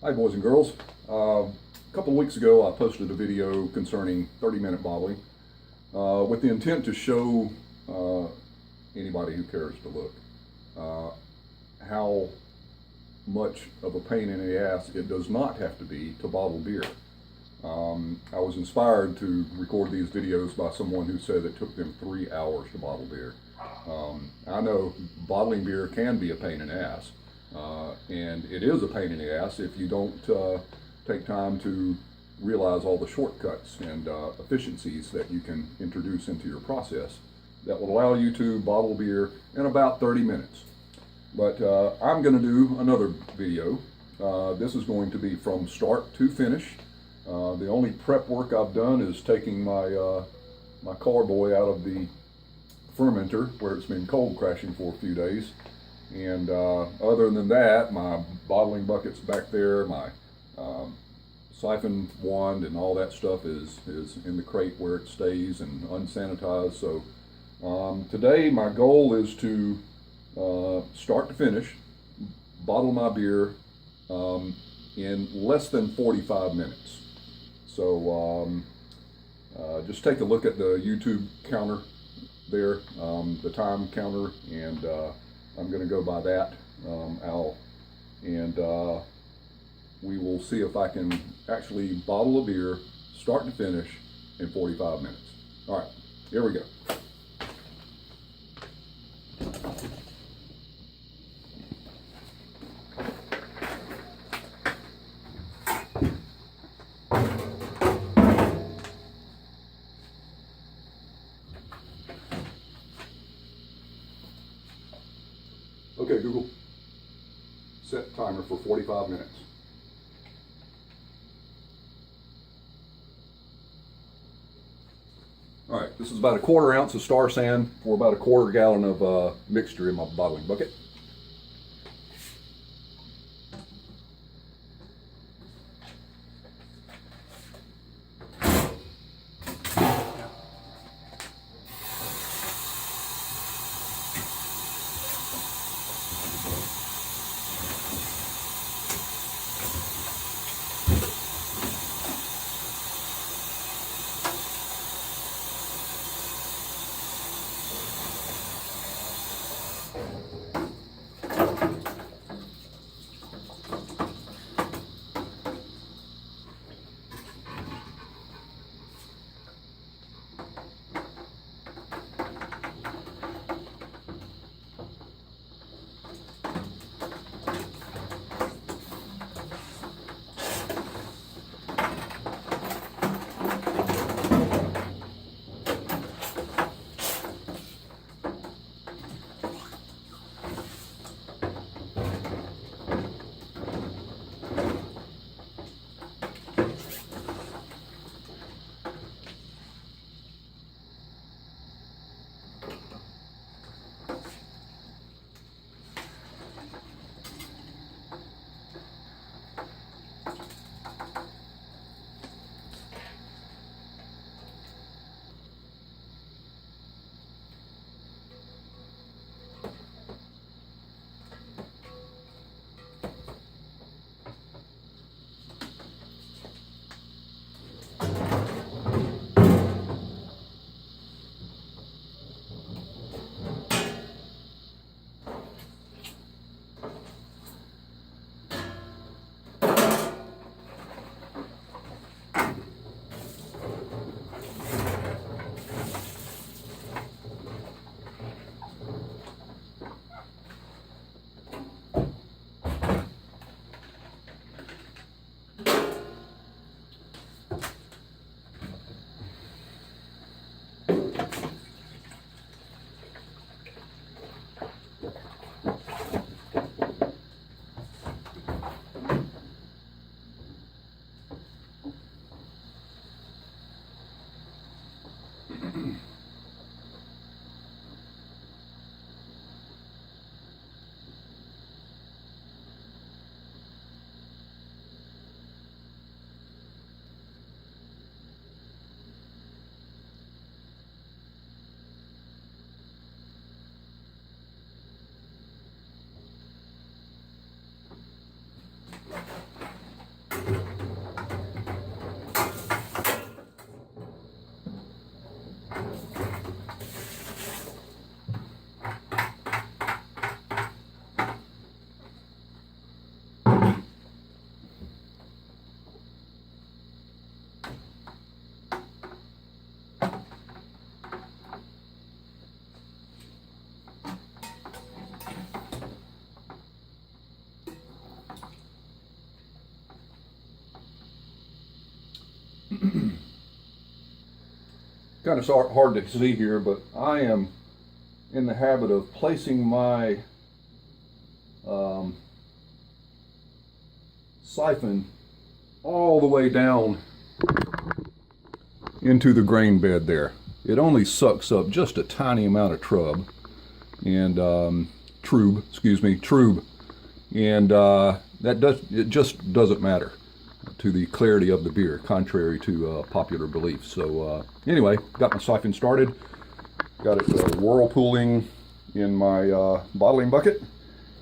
Hi boys and girls. A couple of weeks ago I posted a video concerning 30-minute bottling with the intent to show anybody who cares to look how much of a pain in the ass it does not have to be to bottle beer. I was inspired to record these videos by someone who said it took them 3 hours to bottle beer. I know bottling beer can be a pain in the ass. And it is a pain in the ass if you don't take time to realize all the shortcuts and efficiencies that you can introduce into your process that will allow you to bottle beer in about 30 minutes. But I'm going to do another video. This is going to be from start to finish. The only prep work I've done is taking my carboy out of the fermenter where it's been cold crashing for a few days. And other than that, my bottling bucket's back there, my siphon wand and all that stuff is in the crate where it stays and unsanitized. So today my goal is to start to finish, bottle my beer in less than 45 minutes. So just take a look at the YouTube counter there, the time counter, and I'm going to go by that, we will see if I can actually bottle a beer, start to finish, in 45 minutes. All right, here we go. Okay, Google, set timer for 45 minutes. All right, this is about a 1/4 ounce of Star San for about a 1/4 gallon of mixture in my bottling bucket. Kind of hard to see here, but I am in the habit of placing my siphon all the way down into the grain bed there. It only sucks up just a tiny amount of trub and trub, and it just doesn't matter to the clarity of the beer, contrary to popular belief. So anyway, got my siphon started, got it whirlpooling in my bottling bucket,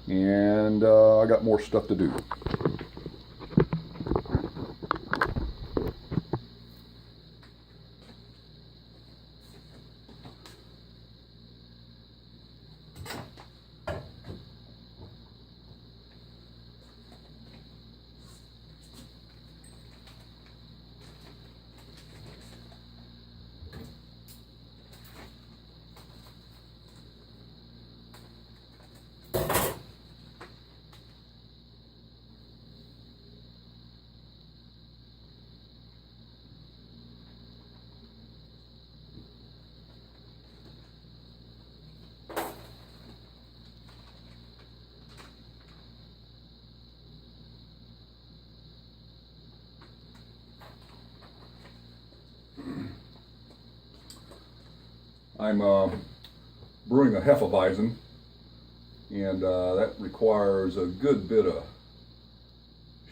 and I got more stuff to do. I'm brewing a Hefeweizen, and that requires a good bit of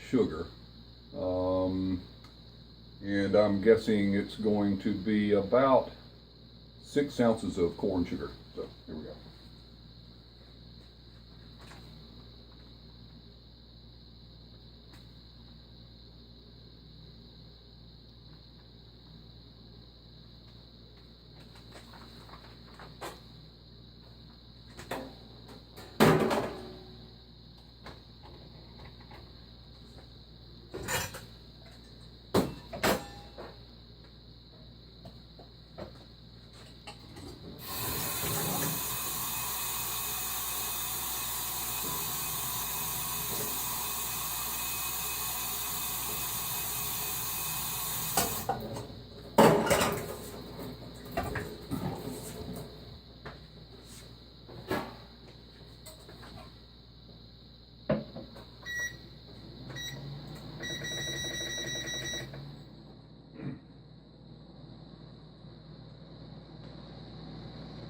sugar, and I'm guessing it's going to be about 6 ounces of corn sugar. So here we go.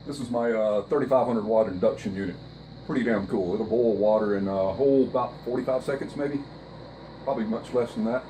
This is my 3500 watt induction unit. Pretty damn cool. It'll boil water in a whole about 45 seconds maybe. Probably much less than that.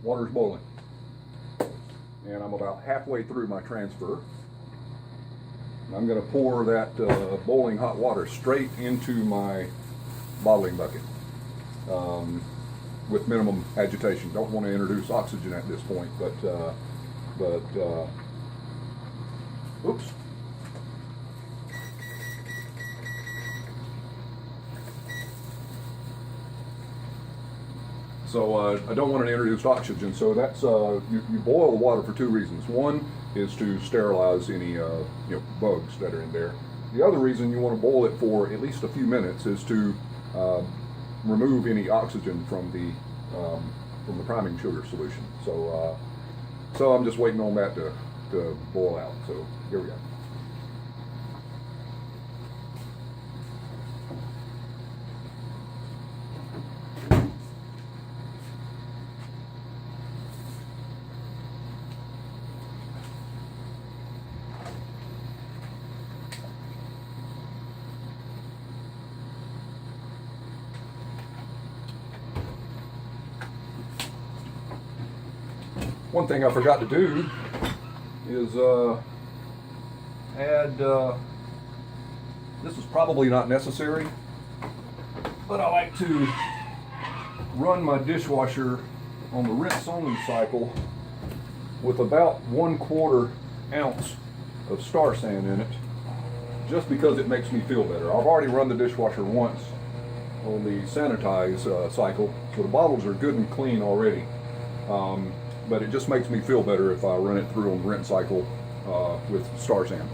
Water's boiling, and I'm about halfway through my transfer. And I'm going to pour that boiling hot water straight into my bottling bucket with minimum agitation. Don't want to introduce oxygen at this point, oops. So I don't want to introduce oxygen. So that's you boil the water for two reasons. One is to sterilize any bugs that are in there. The other reason you want to boil it for at least a few minutes is to remove any oxygen from the priming sugar solution. So I'm just waiting on that to boil out. So here we go. One thing I forgot to do is add, this is probably not necessary, but I like to run my dishwasher on the rinse only cycle with about 1/4 ounce of Star San in it, just because it makes me feel better. I've already run the dishwasher once on the sanitize cycle, so the bottles are good and clean already. But it just makes me feel better if I run it through on the rinse cycle with Star San.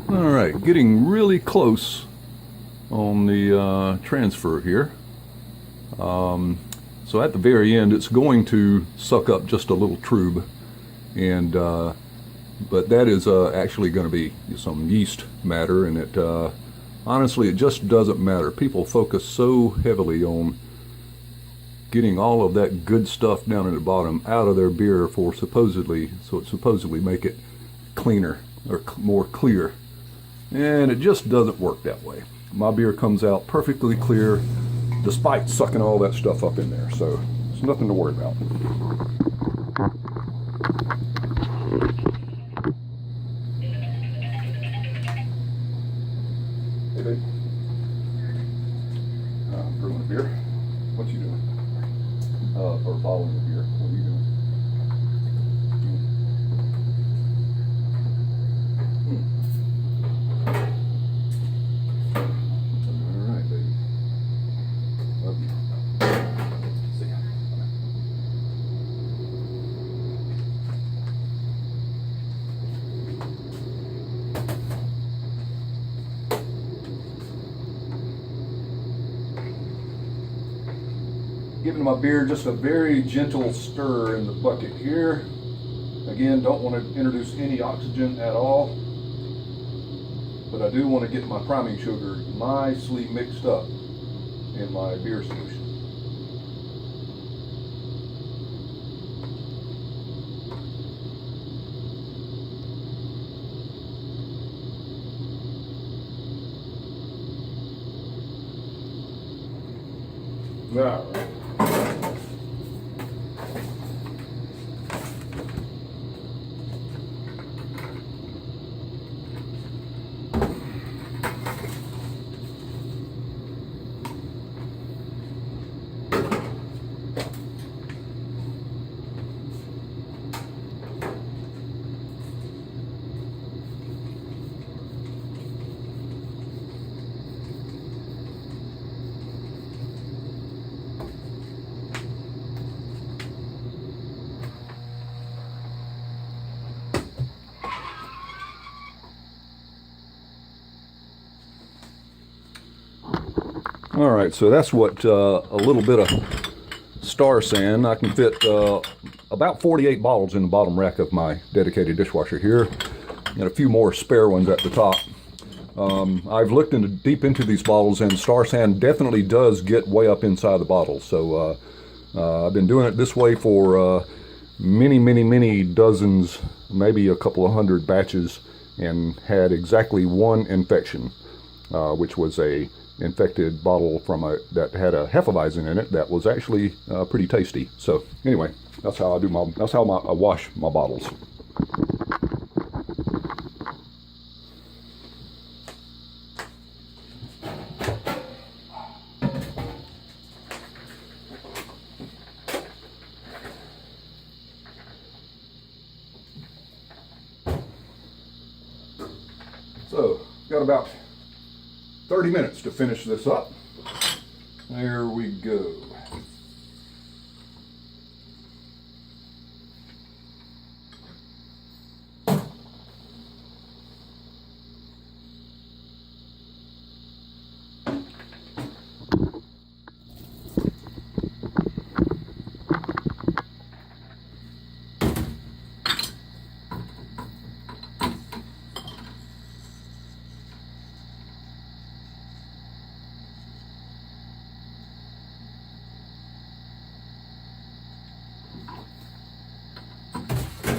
All right, getting really close on the transfer here. So at the very end, it's going to suck up just a little tube, and but that is actually going to be some yeast matter, and it honestly it just doesn't matter. People focus so heavily on getting all of that good stuff down at the bottom out of their beer so it supposedly make it cleaner or more clear. And it just doesn't work that way. My beer comes out perfectly clear despite sucking all that stuff up in there, so it's nothing to worry about. Hey babe. I'm brewing a beer. What you doing? Or bottling a beer. What are you doing? Giving my beer just a very gentle stir in the bucket here. Again, don't want to introduce any oxygen at all, but I do want to get my priming sugar nicely mixed up in my beer solution. All right. All right, so that's what a little bit of Star San. I can fit a about 48 bottles in the bottom rack of my dedicated dishwasher here, and a few more spare ones at the top. I've looked deep into these bottles, and Star San definitely does get way up inside the bottles. So I've been doing it this way for many dozens, maybe a couple of hundred batches, and had exactly one infection, which was a infected bottle from that had a Hefeweizen in it that was actually pretty tasty. So anyway, that's how I wash my bottles. So, got about 30 minutes to finish this up. There we go.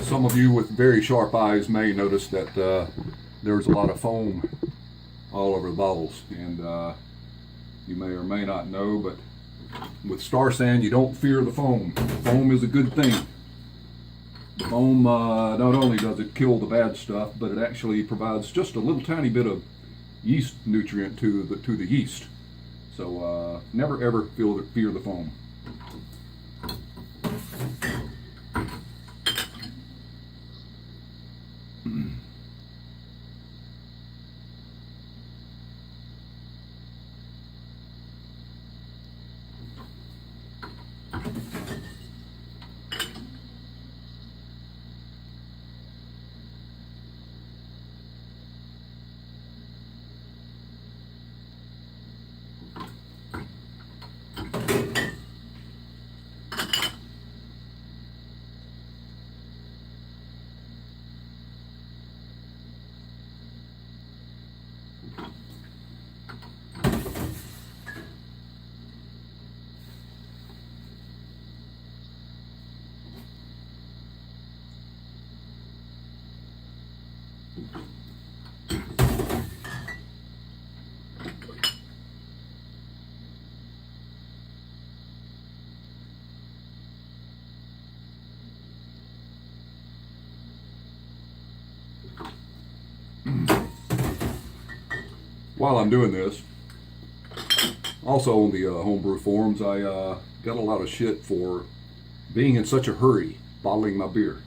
Some of you with very sharp eyes may notice that there's a lot of foam all over the bottles, and you may or may not know, but with Star San you don't fear the foam. Foam is a good thing. The foam not only does it kill the bad stuff, but it actually provides just a little tiny bit of yeast nutrient to the yeast. So never ever fear the foam. While I'm doing this, also on the homebrew forums, I got a lot of shit for being in such a hurry bottling my beer.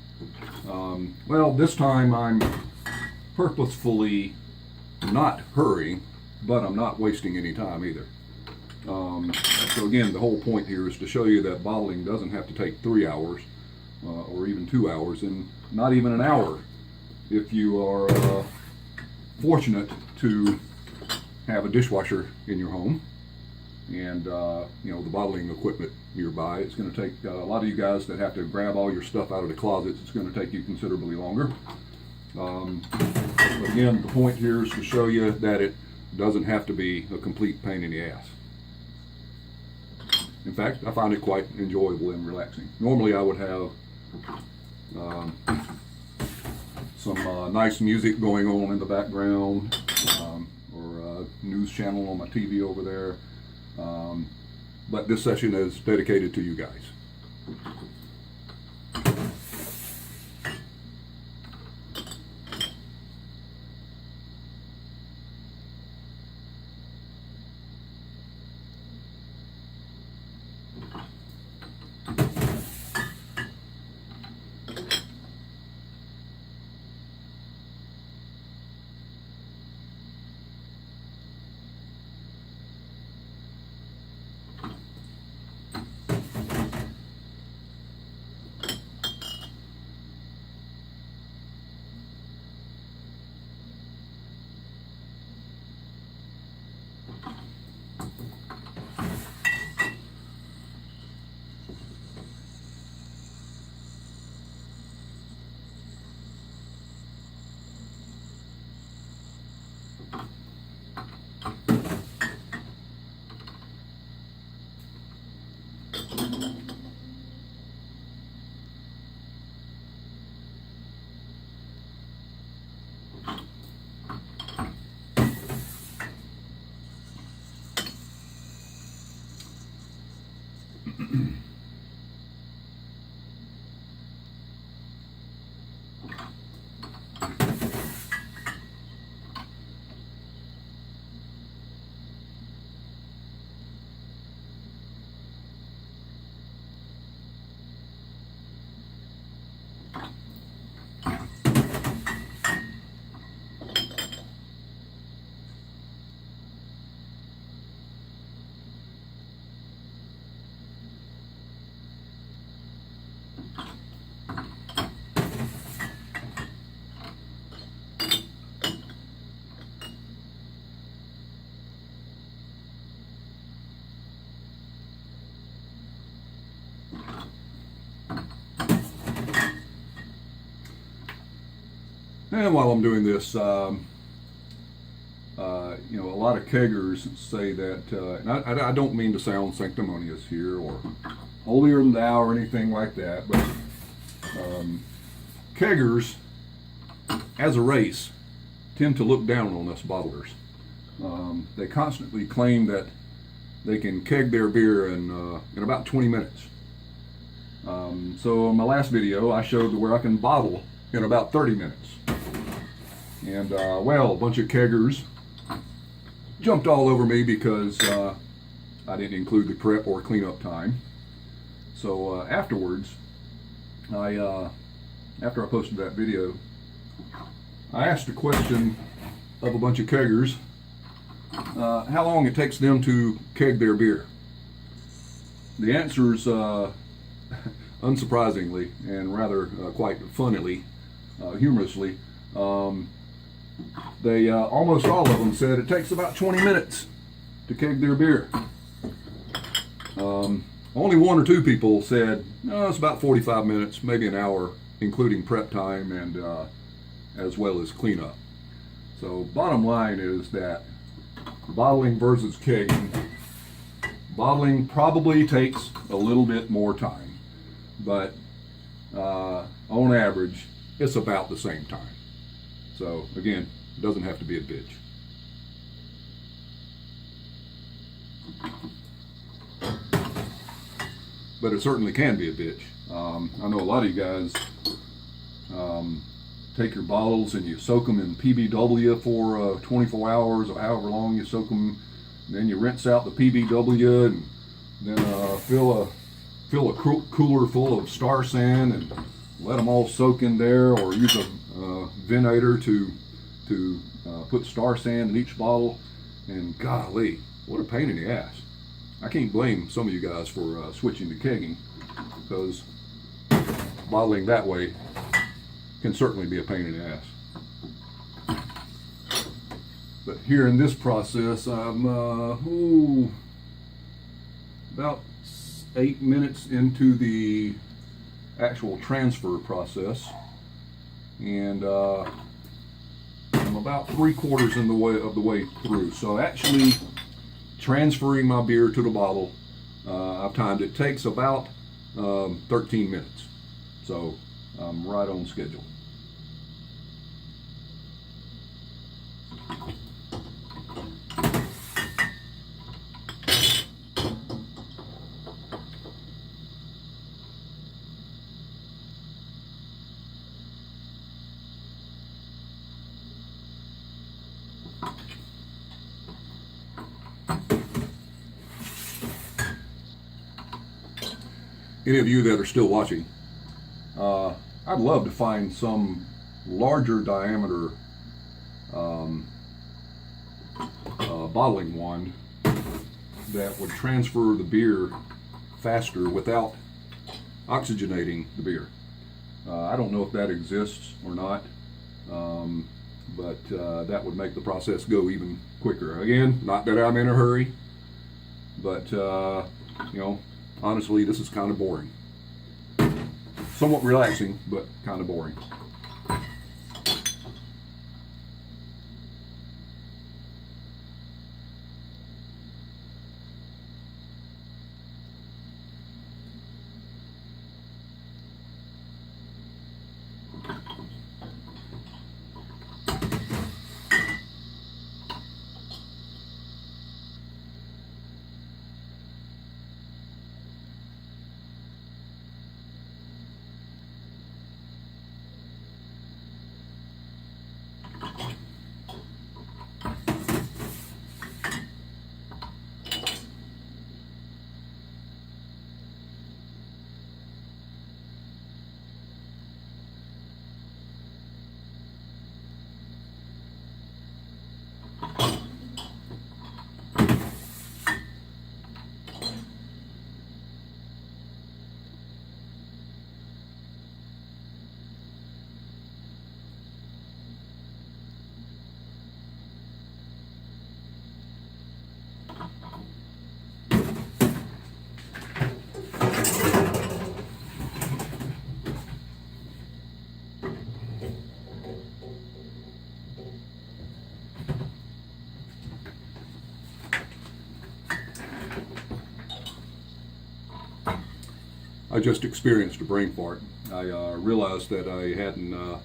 Well, this time I'm purposefully not hurrying, but I'm not wasting any time either. So again, the whole point here is to show you that bottling doesn't have to take 3 hours or even 2 hours, and not even an hour if you are fortunate to have a dishwasher in your home and you know, the bottling equipment nearby. It's going to take a lot of you guys that have to grab all your stuff out of the closets. It's going to take you considerably longer. But again, the point here is to show you that it doesn't have to be a complete pain in the ass. In fact, I find it quite enjoyable and relaxing. Normally I would have some nice music going on in the background, or a news channel on my TV over there. But this session is dedicated to you guys. And while I'm doing this, you know, a lot of keggers say that, and I don't mean to sound sanctimonious here or holier than thou or anything like that, but keggers, as a race, tend to look down on us bottlers. They constantly claim that they can keg their beer in about 20 minutes. So in my last video, I showed where I can bottle in about 30 minutes. And well, a bunch of keggers jumped all over me because I didn't include the prep or cleanup time. So afterwards, after I posted that video, I asked a question of a bunch of keggers, how long it takes them to keg their beer. The answers, unsurprisingly and rather quite funnily, humorously, they almost all of them said it takes about 20 minutes to keg their beer. Only one or two people said, no, it's about 45 minutes, maybe an hour, including prep time and as well as cleanup. So bottom line is that bottling versus kegging, bottling probably takes a little bit more time, but on average, it's about the same time. So again, it doesn't have to be a bitch. But it certainly can be a bitch. I know a lot of you guys take your bottles and you soak them in PBW for 24 hours or however long you soak them. And then you rinse out the PBW and then fill a cooler full of Star San and let them all soak in there, or use a venator to put Star San in each bottle. And golly, what a pain in the ass. I can't blame some of you guys for switching to kegging, because bottling that way can certainly be a pain in the ass. But here in this process, I'm about 8 minutes into the actual transfer process, and I'm about 3/4 of the way through. So actually transferring my beer to the bottle, I've timed it, takes about 13 minutes. So I'm right on schedule. Any of you that are still watching, I'd love to find some larger diameter bottling wand that would transfer the beer faster without oxygenating the beer. I don't know if that exists or not, but that would make the process go even quicker. Again, not that I'm in a hurry, but you know, honestly, this is kind of boring. Somewhat relaxing, but kind of boring. I just experienced a brain fart. I realized that I hadn't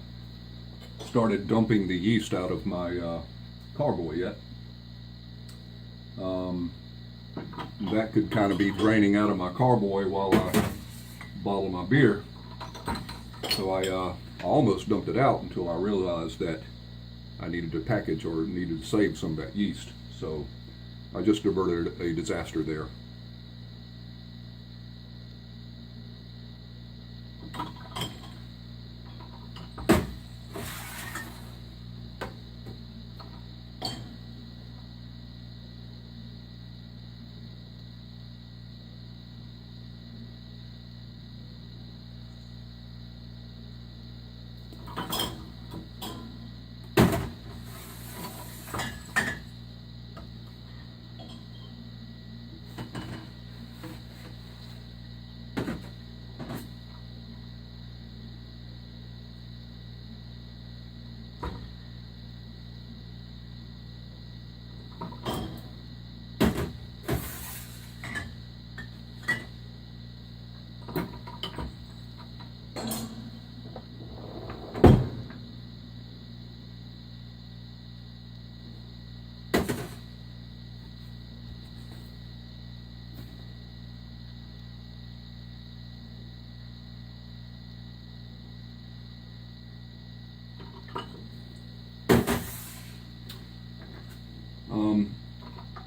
started dumping the yeast out of my carboy yet. That could kind of be draining out of my carboy while I bottle my beer. So I almost dumped it out until I realized that I needed to package or needed to save some of that yeast. So I just averted a disaster there.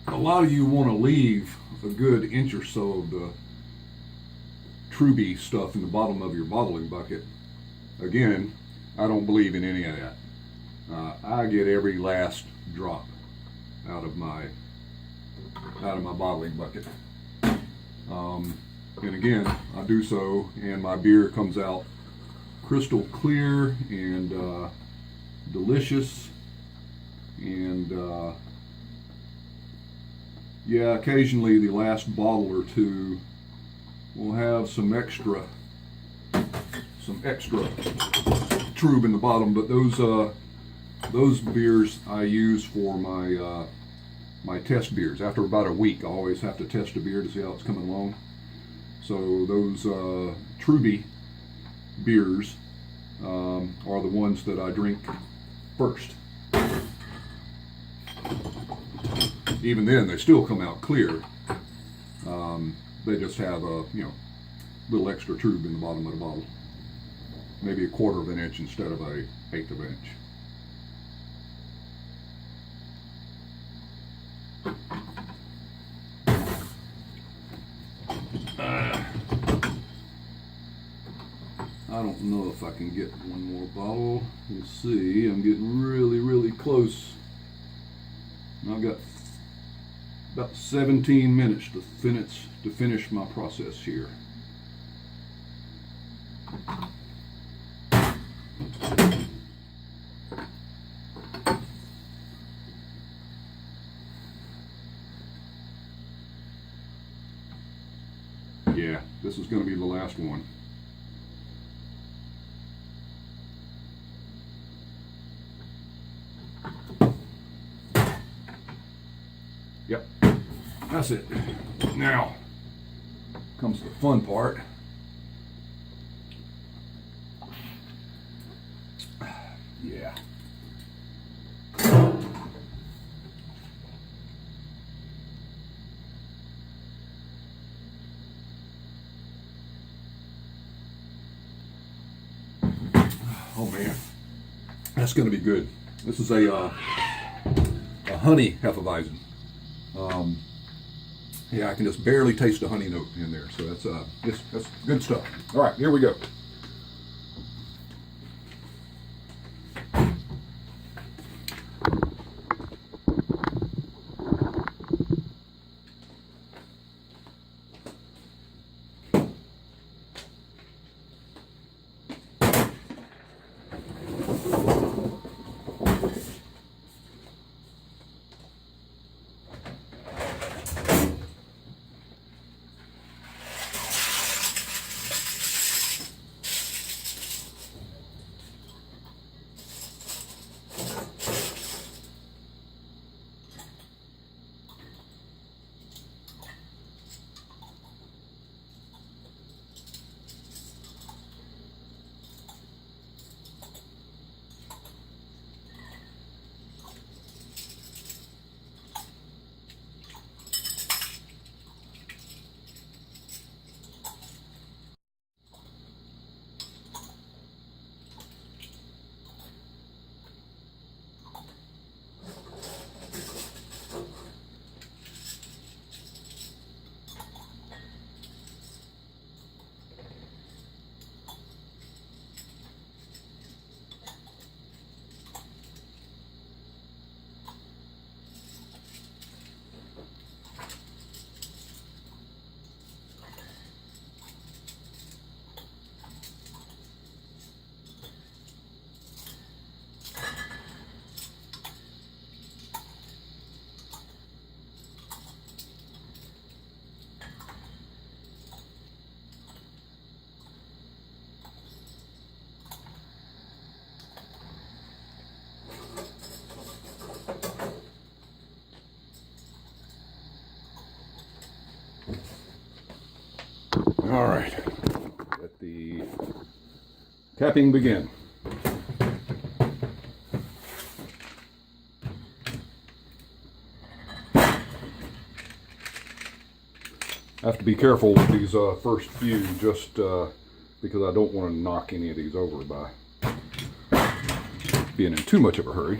A lot of you want to leave a good inch or so of the Truby stuff in the bottom of your bottling bucket. Again, I don't believe in any of that. I get every last drop out of my bottling bucket. And again, I do so, and my beer comes out crystal clear and delicious. And yeah, occasionally the last bottle or two will have some extra Trub in the bottom, but those beers I use for my my test beers. After about a week, I always have to test a beer to see how it's coming along. So those Truby beers are the ones that I drink first. Even then, they still come out clear. They just have a little extra Trub in the bottom of the bottle, maybe a quarter of an inch instead of a eighth of an inch. I don't know if I can get one more bottle. We'll see. I'm getting really close. I've got about 17 minutes to finish my process here. Yeah, this is going to be the last one. Yep, that's it. Now comes the fun part. Yeah. Oh man, that's going to be good. This is a honey Hefeweizen. Yeah, I can just barely taste the honey note in there, so that's good stuff. All right, here we go. All right, let the capping begin. I have to be careful with these first few, just because I don't want to knock any of these over by being in too much of a hurry.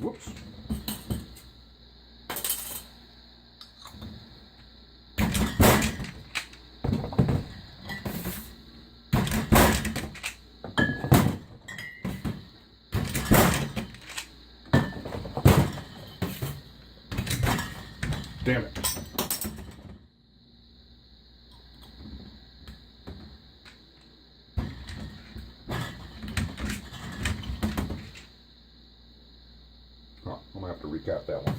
Whoops. Damn it. Oh, I'm gonna have to recap that one.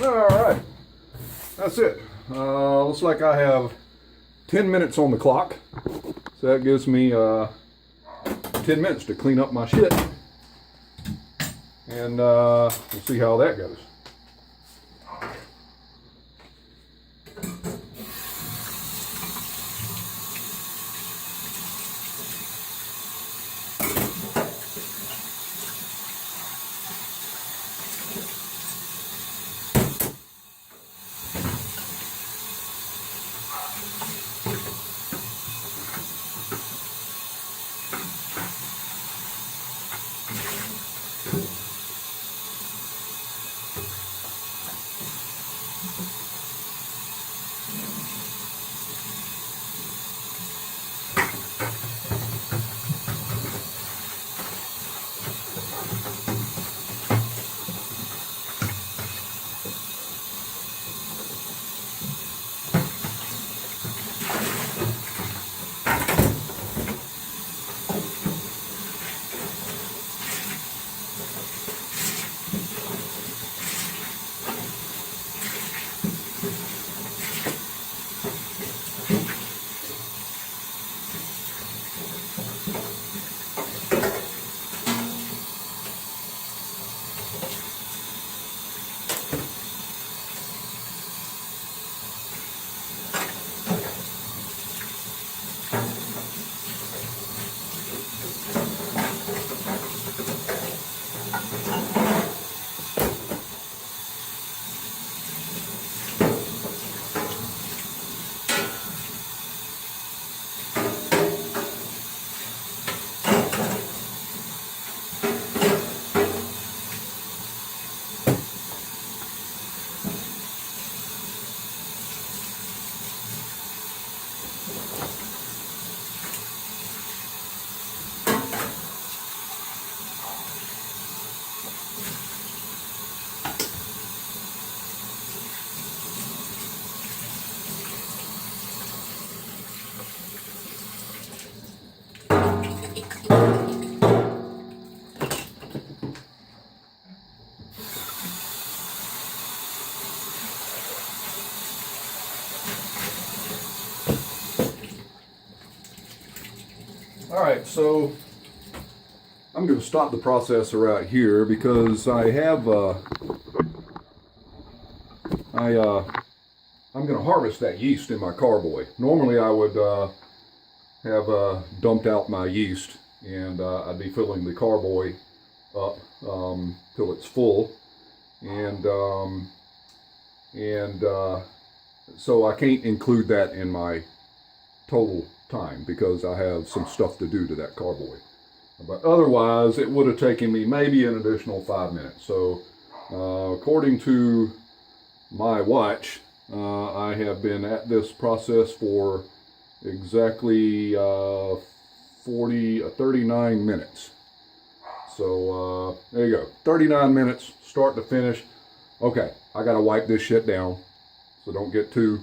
All right, that's it. Looks like I have 10 minutes on the clock, so that gives me 10 minutes to clean up my shit, and we'll see how that goes. All right, so I'm going to stop the processor right here because I have I'm going to harvest that yeast in my carboy. Normally I would have dumped out my yeast, and I'd be filling the carboy up till it's full, and so I can't include that in my total time because I have some stuff to do to that carboy. But otherwise, it would have taken me maybe an additional 5 minutes. So according to my watch, I have been at this process for exactly 39 minutes. So there you go, 39 minutes, start to finish. Okay, I gotta wipe this shit down, so don't get too,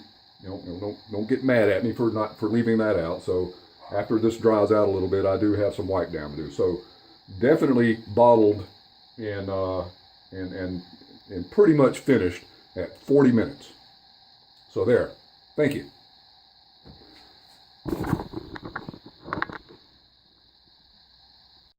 don't get mad at me for leaving that out. So after this dries out a little bit, I do have some wipe down to do. So definitely bottled and pretty much finished at 40 minutes. So there, thank you.